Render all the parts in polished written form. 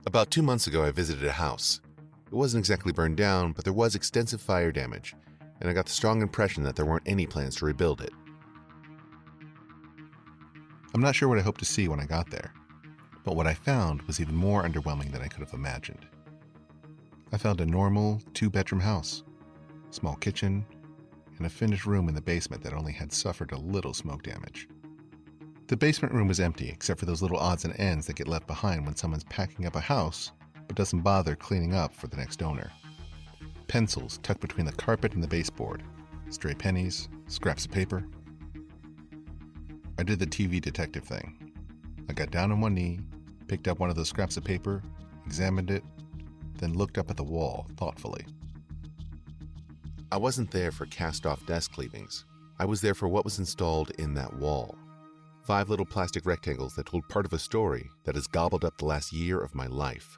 About 2 months ago, I visited a house. It wasn't exactly burned down, but there was extensive fire damage, and I got the strong impression that there weren't any plans to rebuild it. I'm not sure what I hoped to see when I got there, but what I found was even more underwhelming than I could have imagined. I found a normal 2-bedroom house, small kitchen, and a finished room in the basement that only had suffered a little smoke damage. The basement room was empty except for those little odds and ends that get left behind when someone's packing up a house but doesn't bother cleaning up for the next owner. Pencils tucked between the carpet and the baseboard, stray pennies, scraps of paper. I did the TV detective thing. I got down on one knee, picked up one of those scraps of paper, examined it, then looked up at the wall thoughtfully. I wasn't there for cast-off desk cleavings. I was there for what was installed in that wall. 5 little plastic rectangles that told part of a story that has gobbled up the last year of my life.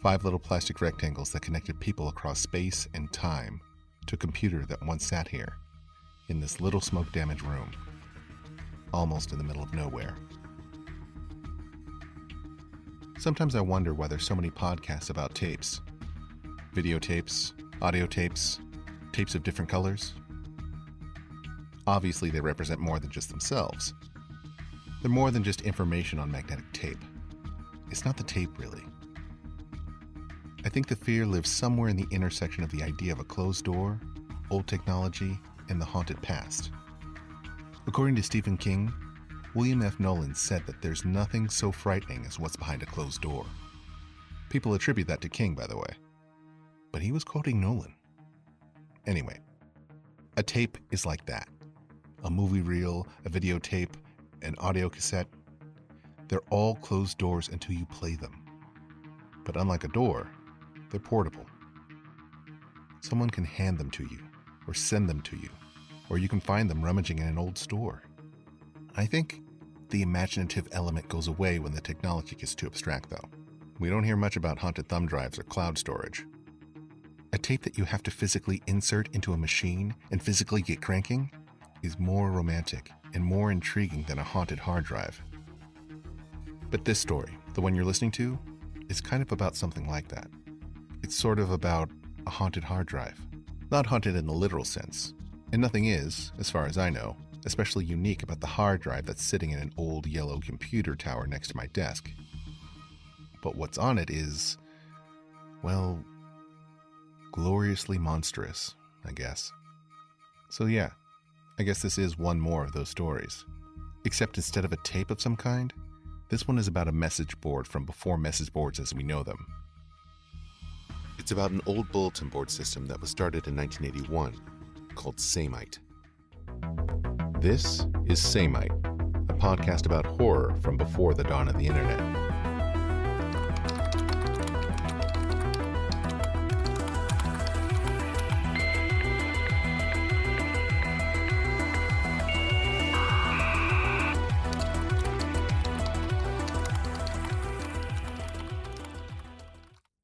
5 little plastic rectangles that connected people across space and time to a computer that once sat here, in this little smoke-damaged room, almost in the middle of nowhere. Sometimes I wonder why there's so many podcasts about tapes. Videotapes, audio tapes, tapes of different colors. Obviously, they represent more than just themselves. They're more than just information on magnetic tape. It's not the tape, really. I think the fear lives somewhere in the intersection of the idea of a closed door, old technology, and the haunted past. According to Stephen King, William F. Nolan said that there's nothing so frightening as what's behind a closed door. People attribute that to King, by the way. But he was quoting Nolan. Anyway, a tape is like that. A movie reel, a videotape, an audio cassette. They're all closed doors until you play them. But unlike a door, they're portable. Someone can hand them to you, or send them to you, or you can find them rummaging in an old store. I think the imaginative element goes away when the technology gets too abstract, though. We don't hear much about haunted thumb drives or cloud storage. A tape that you have to physically insert into a machine and physically get cranking is more romantic and more intriguing than a haunted hard drive. But this story, the one you're listening to, is kind of about something like that. It's sort of about a haunted hard drive. Not haunted in the literal sense, and nothing is, as far as I know, especially unique about the hard drive that's sitting in an old yellow computer tower next to my desk. But what's on it is, well, gloriously monstrous, I guess. So yeah, I guess this is one more of those stories. Except instead of a tape of some kind, this one is about a message board from before message boards as we know them. It's about an old bulletin board system that was started in 1981, called Samite. This is Samite, a podcast about horror from before the dawn of the internet.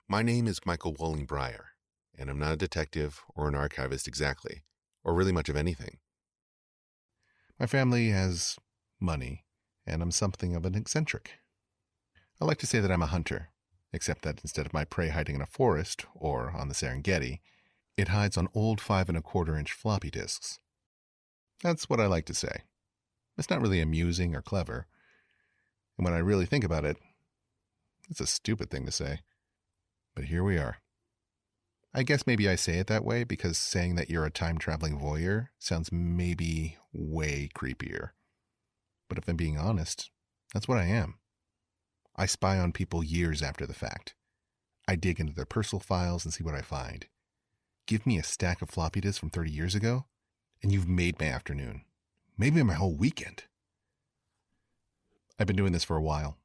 My name is Michael Wolling-Breyer, and I'm not a detective or an archivist exactly, or really much of anything. My family has money, and I'm something of an eccentric. I like to say that I'm a hunter, except that instead of my prey hiding in a forest or on the Serengeti, it hides on old 5 1/4-inch floppy disks. That's what I like to say. It's not really amusing or clever, and when I really think about it, it's a stupid thing to say. But here we are. I guess maybe I say it that way because saying that you're a time-traveling voyeur sounds maybe way creepier. But if I'm being honest, that's what I am. I spy on people years after the fact. I dig into their personal files and see what I find. Give me a stack of floppy disks from 30 years ago, and you've made my afternoon. Maybe my whole weekend. I've been doing this for a while.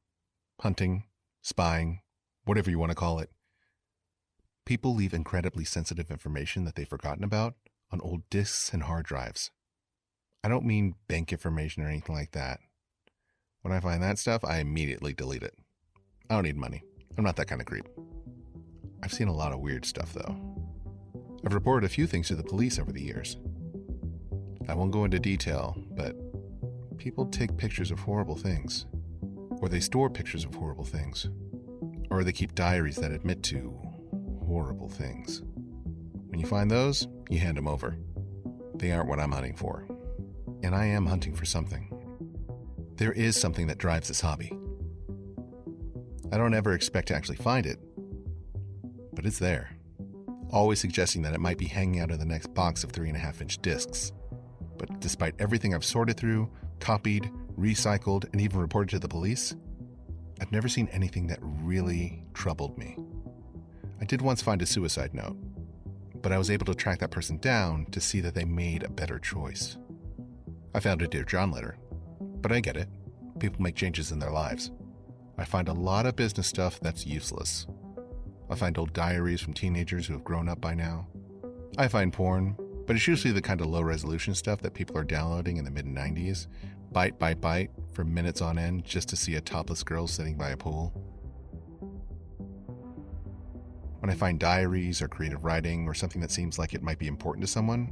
Hunting, spying, whatever you want to call it. People leave incredibly sensitive information that they've forgotten about on old disks and hard drives. I don't mean bank information or anything like that. When I find that stuff, I immediately delete it. I don't need money. I'm not that kind of creep. I've seen a lot of weird stuff, though. I've reported a few things to the police over the years. I won't go into detail, but people take pictures of horrible things. or they store pictures of horrible things, or they keep diaries that admit to horrible things. When you find those, you hand them over. They aren't what I'm hunting for. And I am hunting for something. There is something that drives this hobby. I don't ever expect to actually find it, but it's there. Always suggesting that it might be hanging out in the next box of 3.5-inch discs. But despite everything I've sorted through, copied, recycled, and even reported to the police, I've never seen anything that really troubled me. I did once find a suicide note, but I was able to track that person down to see that they made a better choice. I found a Dear John letter, but I get it. People make changes in their lives. I find a lot of business stuff that's useless. I find old diaries from teenagers who have grown up by now. I find porn, but it's usually the kind of low-resolution stuff that people are downloading in the mid-90s, byte by byte, for minutes on end just to see a topless girl sitting by a pool. When I find diaries or creative writing or something that seems like it might be important to someone,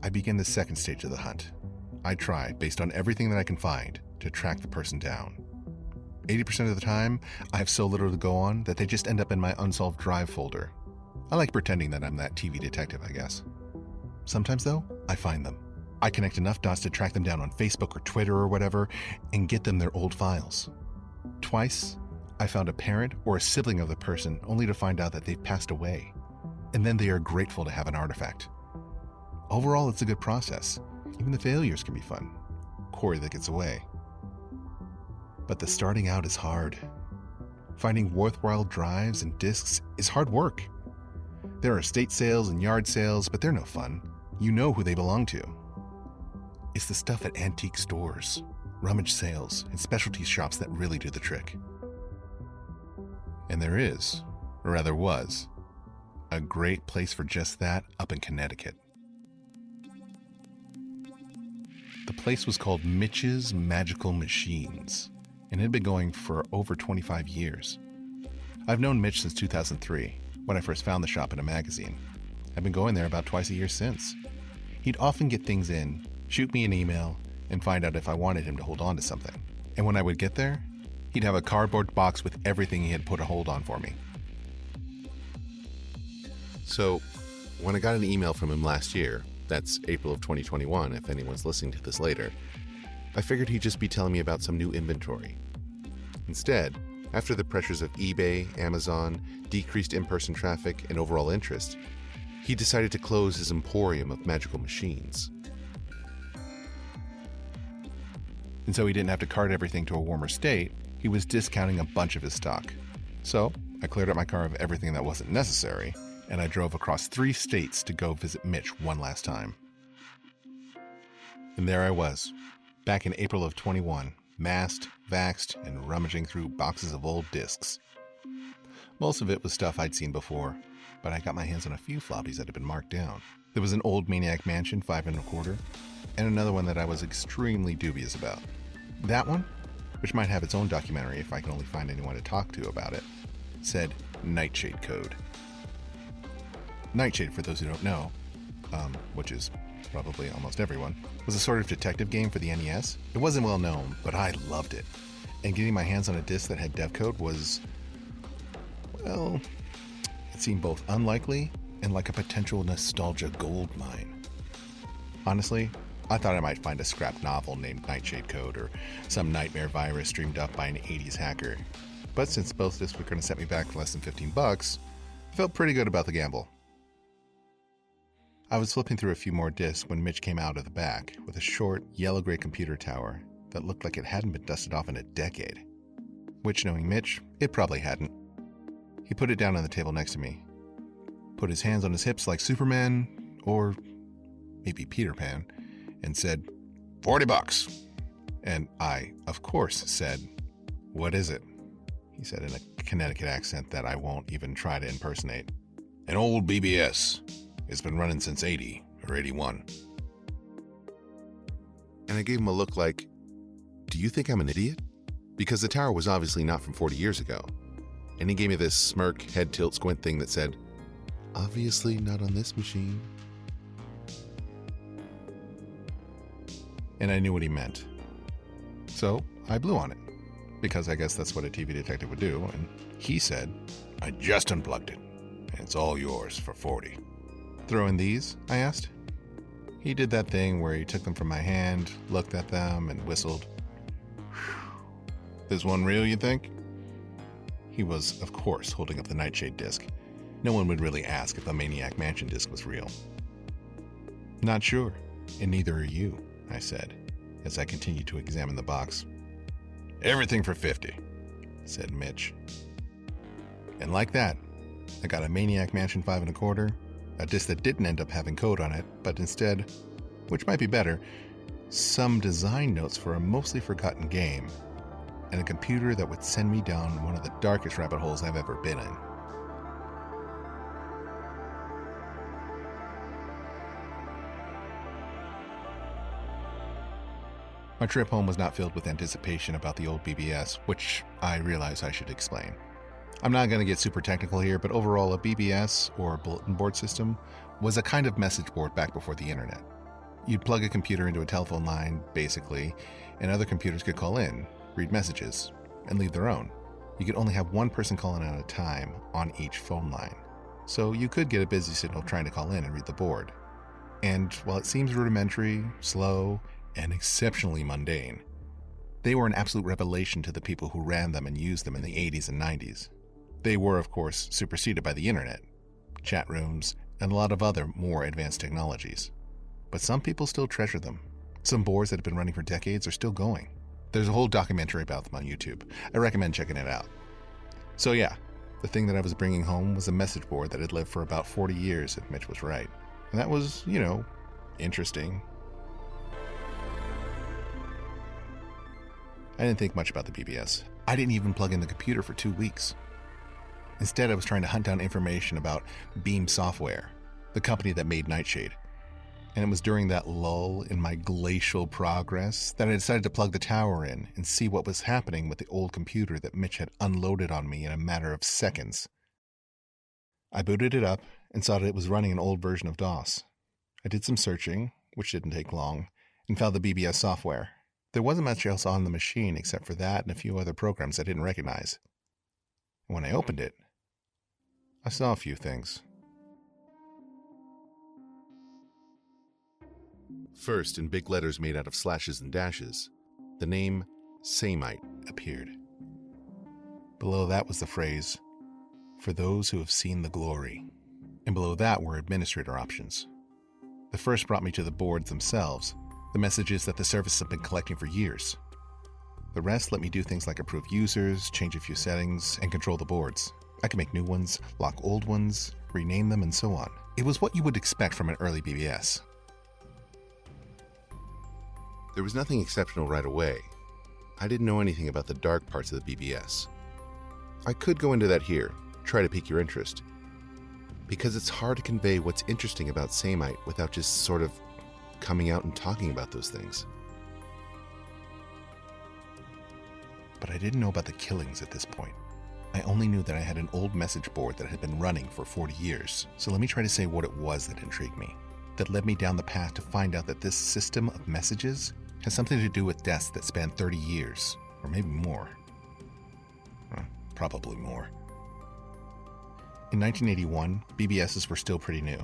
I begin the second stage of the hunt. I try, based on everything that I can find, to track the person down. 80% of the time, I have so little to go on that they just end up in my unsolved drive folder. I like pretending that I'm that TV detective, I guess. Sometimes, though, I find them. I connect enough dots to track them down on Facebook or Twitter or whatever and get them their old files. Twice, I found a parent or a sibling of the person only to find out that they've passed away, and then they are grateful to have an artifact. Overall, it's a good process. Even the failures can be fun. Quarry that gets away. But the starting out is hard. Finding worthwhile drives and discs is hard work. There are estate sales and yard sales, but they're no fun. You know who they belong to. It's the stuff at antique stores, rummage sales, and specialty shops that really do the trick. And there is, or rather was, a great place for just that up in Connecticut. The place was called Mitch's Magical Machines, and it had been going for over 25 years. I've known Mitch since 2003, when I first found the shop in a magazine. I've been going there about twice a year since. He'd often get things in, shoot me an email, and find out if I wanted him to hold on to something. And when I would get there, he'd have a cardboard box with everything he had put a hold on for me. So, when I got an email from him last year, that's April of 2021 if anyone's listening to this later, I figured he'd just be telling me about some new inventory. Instead, after the pressures of eBay, Amazon, decreased in-person traffic, and overall interest, he decided to close his emporium of magical machines. And so he didn't have to cart everything to a warmer state, he was discounting a bunch of his stock. So I cleared out my car of everything that wasn't necessary, and I drove across 3 states to go visit Mitch one last time. And there I was, back in April of 21, masked, vaxxed, and rummaging through boxes of old discs. Most of it was stuff I'd seen before, but I got my hands on a few floppies that had been marked down. There was an old Maniac Mansion 5 1/4, and another one that I was extremely dubious about. That one, which might have its own documentary if I can only find anyone to talk to about it, said Nightshade Code. Nightshade, for those who don't know, which is probably almost everyone, was a sort of detective game for the NES. It wasn't well known, but I loved it. And getting my hands on a disc that had dev code was, well, it seemed both unlikely and like a potential nostalgia gold mine. Honestly, I thought I might find a scrap novel named Nightshade Code or some nightmare virus dreamed up by an 80s hacker. But since both discs were going to set me back less than $15, I felt pretty good about the gamble. I was flipping through a few more discs when Mitch came out of the back with a short, yellow-gray computer tower that looked like it hadn't been dusted off in a decade. Which, knowing Mitch, it probably hadn't. He put it down on the table next to me, put his hands on his hips like Superman, or maybe Peter Pan, and said, $40. And I, of course, said, "What is it?" He said in a Connecticut accent that I won't even try to impersonate. "An old BBS. It's been running since 80 or 81. And I gave him a look like, do you think I'm an idiot? Because the tower was obviously not from 40 years ago. And he gave me this smirk, head tilt squint thing that said, obviously not on this machine. And I knew what he meant. So I blew on it. because I guess that's what a TV detective would do, and he said, "I just unplugged it, and it's all yours for 40. "Throw in these?" I asked. He did that thing where he took them from my hand, looked at them, and whistled. "This one real, you think?" He was, of course, holding up the Nightshade disc. No one would really ask if a Maniac Mansion disc was real. "Not sure, and neither are you," I said, as I continued to examine the box. "Everything for 50, said Mitch. And like that, I got a Maniac Mansion 5 1/4, a disc that didn't end up having code on it, but instead, which might be better, some design notes for a mostly forgotten game, and a computer that would send me down one of the darkest rabbit holes I've ever been in. My trip home was not filled with anticipation about the old BBS, which I realize I should explain. I'm not going to get super technical here, but overall a BBS, or Bulletin Board System, was a kind of message board back before the internet. You'd plug a computer into a telephone line, basically, and other computers could call in, read messages, and leave their own. You could only have one person calling at a time on each phone line, so you could get a busy signal trying to call in and read the board. And while it seems rudimentary, slow, and exceptionally mundane, they were an absolute revelation to the people who ran them and used them in the 80s and 90s. They were, of course, superseded by the internet, chat rooms, and a lot of other more advanced technologies. But some people still treasure them. Some boards that have been running for decades are still going. There's a whole documentary about them on YouTube. I recommend checking it out. So yeah, the thing that I was bringing home was a message board that had lived for about 40 years, if Mitch was right. And that was, interesting. I didn't think much about the BBS. I didn't even plug in the computer for 2 weeks. Instead, I was trying to hunt down information about Beam Software, the company that made Nightshade. And it was during that lull in my glacial progress that I decided to plug the tower in and see what was happening with the old computer that Mitch had unloaded on me in a matter of seconds. I booted it up and saw that it was running an old version of DOS. I did some searching, which didn't take long, and found the BBS software. There wasn't much else on the machine except for that and a few other programs I didn't recognize. When I opened it, I saw a few things. First, in big letters made out of slashes and dashes, the name Samite appeared. Below that was the phrase, "For those who have seen the glory." And below that were administrator options. The first brought me to the boards themselves, the messages that the service had been collecting for years. The rest let me do things like approve users, change a few settings, and control the boards. I could make new ones, lock old ones, rename them, and so on. It was what you would expect from an early BBS. There was nothing exceptional right away. I didn't know anything about the dark parts of the BBS. I could go into that here, try to pique your interest, because it's hard to convey what's interesting about Samite without just sort of coming out and talking about those things. But I didn't know about the killings at this point. I only knew that I had an old message board that had been running for 40 years, so let me try to say what it was that intrigued me, that led me down the path to find out that this system of messages has something to do with deaths that span 30 years, or maybe more. Probably more. In 1981, BBSs were still pretty new.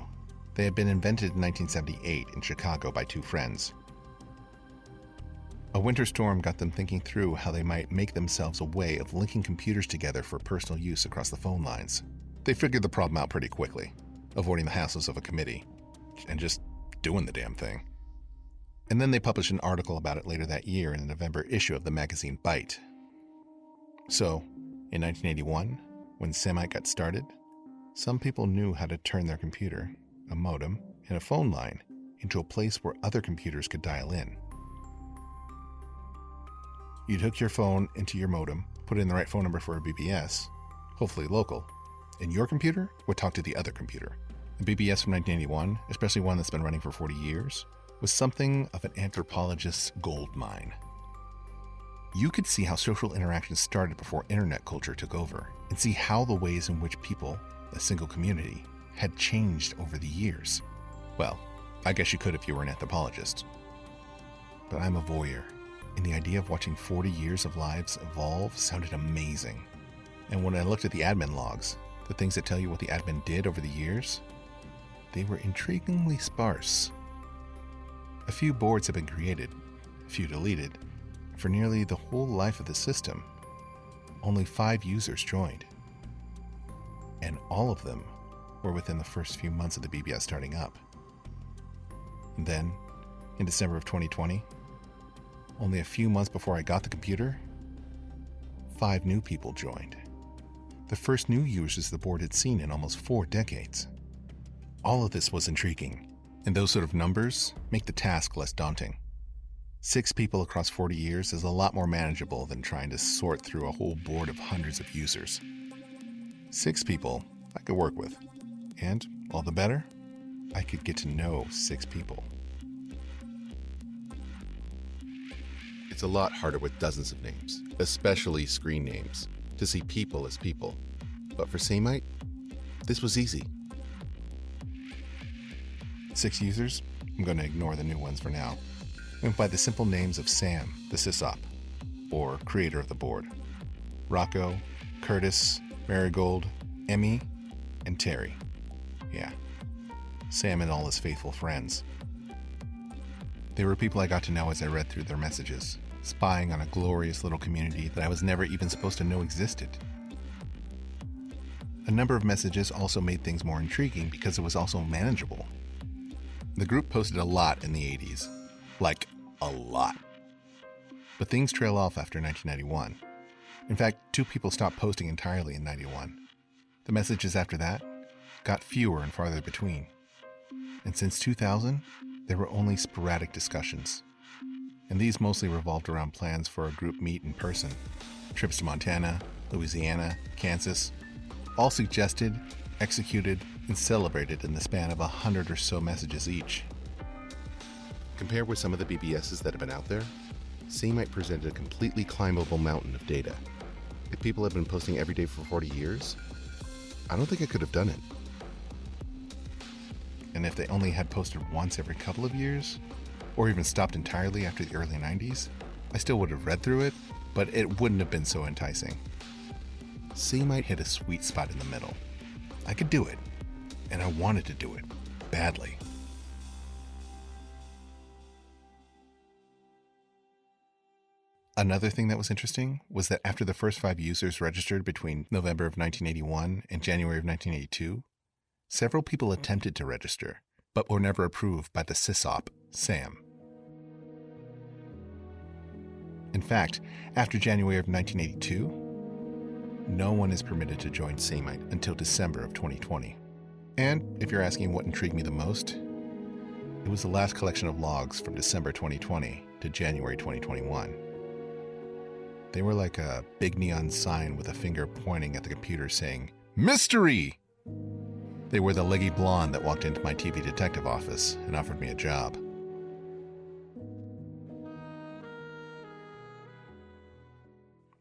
They had been invented in 1978 in Chicago by two friends. A winter storm got them thinking through how they might make themselves a way of linking computers together for personal use across the phone lines. They figured the problem out pretty quickly, avoiding the hassles of a committee, and just doing the damn thing. And then they published an article about it later that year in the November issue of the magazine Byte. So, in 1981, when Samite got started, some people knew how to turn their computer, a modem, and a phone line into a place where other computers could dial in. You'd hook your phone into your modem, put in the right phone number for a BBS, hopefully local, and your computer would talk to the other computer. A BBS from 1981, especially one that's been running for 40 years, was something of an anthropologist's gold mine. You could see how social interactions started before internet culture took over, and see how the ways in which people, a single community, had changed over the years. Well, I guess you could if you were an anthropologist. But I'm a voyeur, and the idea of watching 40 years of lives evolve sounded amazing. And when I looked at the admin logs, the things that tell you what the admin did over the years, they were intriguingly sparse. A few boards have been created, a few deleted. For nearly the whole life of the system, only 5 users joined. And all of them were within the first few months of the BBS starting up. And then, in December of 2020, only a few months before I got the computer, 5 new people joined. The first new users the board had seen in almost 4 decades. All of this was intriguing, and those sort of numbers make the task less daunting. 6 people across 40 years is a lot more manageable than trying to sort through a whole board of hundreds of users. 6 people I could work with, and all the better, I could get to know 6 people. It's a lot harder with dozens of names, especially screen names, to see people as people. But for Samite, this was easy. 6 users? I'm going to ignore the new ones for now. Went by the simple names of Sam, the sysop, or creator of the board, Rocco, Curtis, Marigold, Emmy, and Terry. Yeah, Sam and all his faithful friends. They were people I got to know as I read through their messages, spying on a glorious little community that I was never even supposed to know existed. A number of messages also made things more intriguing because it was also manageable. The group posted a lot in the 80s. Like, a lot. But things trail off after 1991. In fact, 2 people stopped posting entirely in 91. The messages after that got fewer and farther between. And since 2000, there were only sporadic discussions. And these mostly revolved around plans for a group meet in person, trips to Montana, Louisiana, Kansas, all suggested, executed, and celebrated in the span of 100 or so messages each. Compared with some of the BBSs that have been out there, Samite presented a completely climbable mountain of data. If people have been posting every day for 40 years, I don't think I could have done it. And if they only had posted once every couple of years, or even stopped entirely after the early 90s, I still would have read through it, but it wouldn't have been so enticing. Samite hit a sweet spot in the middle. I could do it, and I wanted to do it, badly. Another thing that was interesting was that after the first 5 users registered between November of 1981 and January of 1982, several people attempted to register, but were never approved by the sysop, Sam. In fact, after January of 1982, no one is permitted to join Samite until December of 2020. And if you're asking what intrigued me the most, it was the last collection of logs from December 2020 to January 2021. They were like a big neon sign with a finger pointing at the computer saying, "Mystery!" They were the leggy blonde that walked into my TV detective office and offered me a job.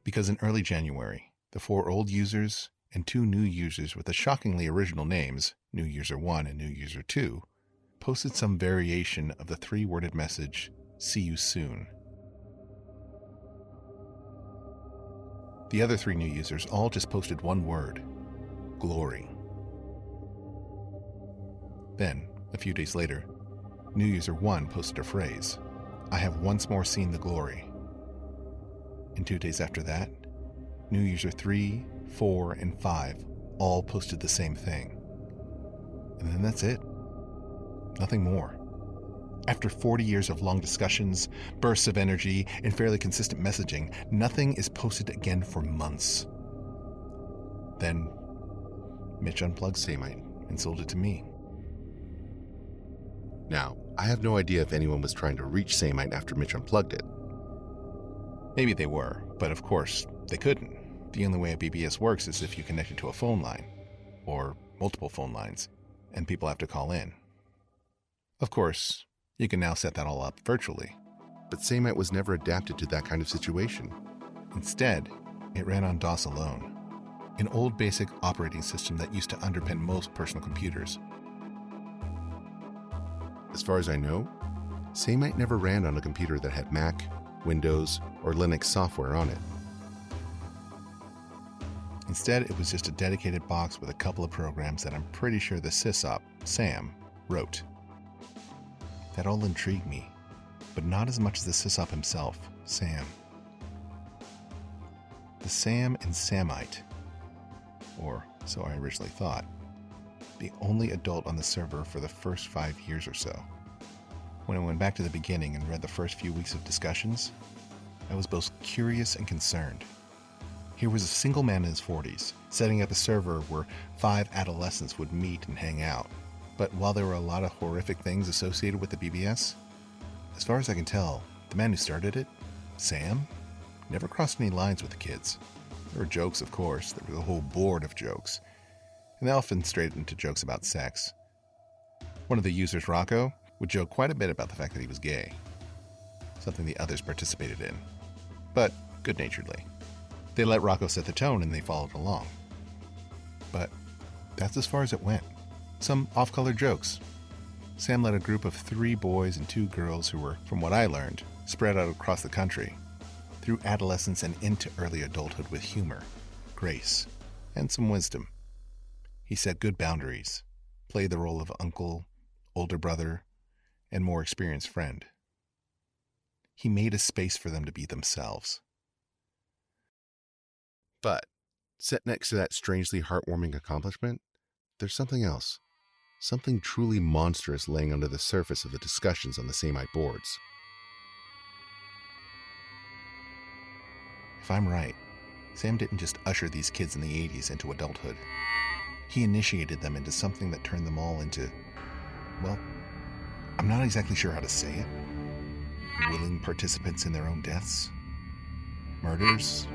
Because in early January, the 4 old users and 2 new users with the shockingly original names, New User 1 and New User 2, posted some variation of the 3-worded message, "See you soon." The other 3 new users all just posted one word, glory. Then, a few days later, New User 1 posted a phrase, "I have once more seen the glory." And 2 days after that, New User 3, 4, and 5 all posted the same thing. And then that's it. Nothing more. After 40 years of long discussions, bursts of energy, and fairly consistent messaging, nothing is posted again for months. Then, Mitch unplugged Samite and sold it to me. Now, I have no idea if anyone was trying to reach Samite after Mitch unplugged it. Maybe they were, but of course, they couldn't. The only way a BBS works is if you connect it to a phone line, or multiple phone lines, and people have to call in. Of course, you can now set that all up virtually, but Samite was never adapted to that kind of situation. Instead, it ran on DOS alone, an old basic operating system that used to underpin most personal computers. As far as I know, Samite never ran on a computer that had Mac, Windows, or Linux software on it. Instead, it was just a dedicated box with a couple of programs that I'm pretty sure the sysop, Sam, wrote. That all intrigued me, but not as much as the sysop himself, Sam. The Sam and Samite, or so I originally thought, the only adult on the server for the first 5 years or so. When I went back to the beginning and read the first few weeks of discussions, I was both curious and concerned. Here was a single man in his 40s, setting up a server where 5 adolescents would meet and hang out. But while there were a lot of horrific things associated with the BBS, as far as I can tell, the man who started it, Sam, never crossed any lines with the kids. There were jokes, of course. There was a whole board of jokes. And they often strayed into jokes about sex. One of the users, Rocco, would joke quite a bit about the fact that he was gay, something the others participated in, but good-naturedly. They let Rocco set the tone and they followed along. But that's as far as it went. Some off-color jokes. Sam led a group of 3 boys and 2 girls who were, from what I learned, spread out across the country, through adolescence and into early adulthood with humor, grace, and some wisdom. He set good boundaries, played the role of uncle, older brother, and more experienced friend. He made a space for them to be themselves. But, set next to that strangely heartwarming accomplishment, there's something else. Something truly monstrous laying under the surface of the discussions on the Samite boards. If I'm right, Sam didn't just usher these kids in the 80s into adulthood. He initiated them into something that turned them all into, well, I'm not exactly sure how to say it. Willing participants in their own deaths? Murders?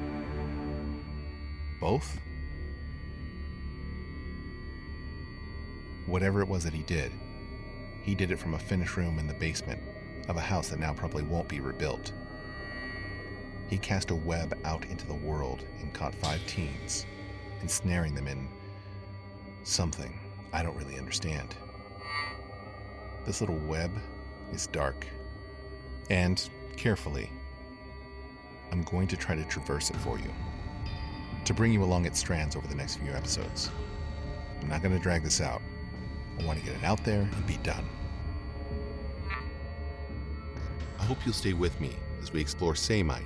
Both? Whatever it was that he did it from a finished room in the basement of a house that now probably won't be rebuilt. He cast a web out into the world and caught 5 teens, ensnaring them in something I don't really understand. This little web is dark, and carefully, I'm going to try to traverse it for you, to bring you along its strands over the next few episodes. I'm not going to drag this out. I want to get it out there and be done. I hope you'll stay with me as we explore Samite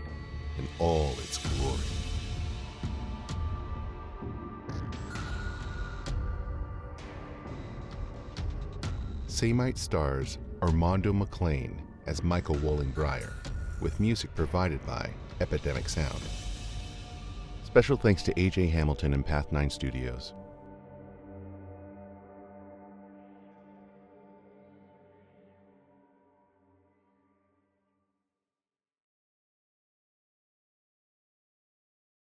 in all its glory. Samite stars Armando McClaine as Michael Wolling-Breyer, with music provided by Epidemic Sound. Special thanks to AJ Hamilton and Path9 Studios.